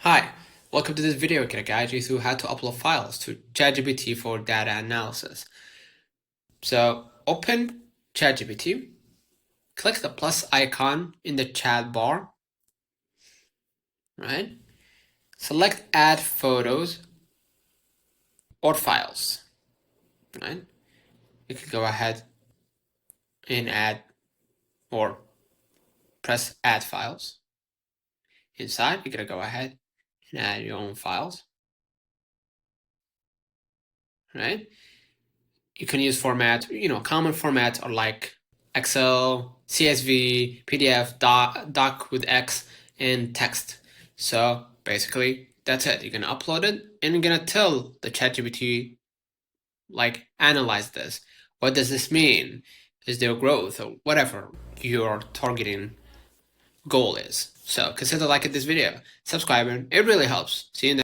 Hi, welcome to this video. Can I guide you through how to upload files to ChatGPT for data analysis? So open ChatGPT, click the plus icon in the chat bar, right? Select add photos or files, right? You can go ahead and add or press add files. Inside, you're gonna go ahead and add your own files, right? You can use format, common formats are like Excel, CSV, PDF, doc with X, and text. So basically, that's it. You're gonna upload it, and you're gonna tell the ChatGPT, like, analyze this. What does this mean? Is there growth or whatever your targeting goal is? So consider liking this video, subscribing. It really helps. See you in the